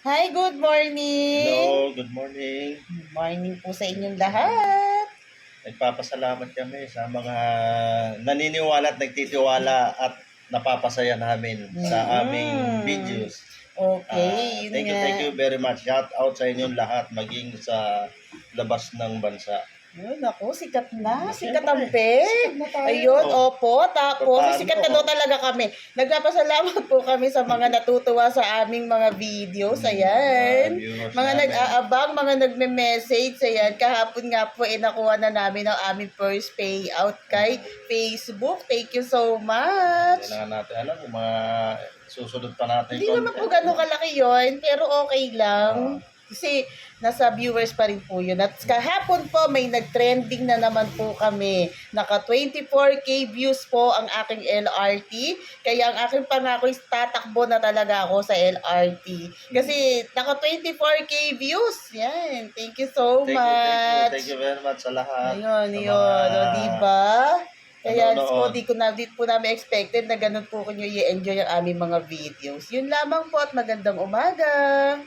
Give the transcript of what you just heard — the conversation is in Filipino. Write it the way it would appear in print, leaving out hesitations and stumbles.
Hi, good morning. Hello, good morning. Good morning po sa inyong lahat. Nagpapasalamat kami sa mga naniniwala at nagtitiwala at napapasaya namin sa aming videos. Okay, yun nga. Thank you very much. Shout out sa inyong lahat maging sa labas ng bansa. Yun, ako, sikat na. Sikat Siyempre, ang peg. sikat na tayo. Ayun, opo. Tapos, Paano? sikat na daw talaga kami. Nagpapasalamat po kami sa mga natutuwa sa aming mga videos. Ayan. Viewers Mga namin. nag-aabang, mga nagme-message. Ayan, kahapon nga po, nakuha na namin ang aming first payout kay Facebook. Thank you so much. Hindi na natin alam kung mga susunod pa natin Hindi naman po gano'ng kalaki yun, pero okay lang. Kasi nasa viewers pa rin po yun. At kahapon po may nag-trending na naman po kami. Naka 24K views po ang aking LRT. Kaya ang aking pangako is tatakbo na talaga ako sa LRT. Kasi naka 24K views. Yan. Thank you so much. Thank you very much sa lahat. Ayun, Sa yun. mga- O, diba? Kaya Nanonood. di po namin expected na ganun po kunyo i-enjoy ang aming mga videos. Yun lamang po at magandang umaga.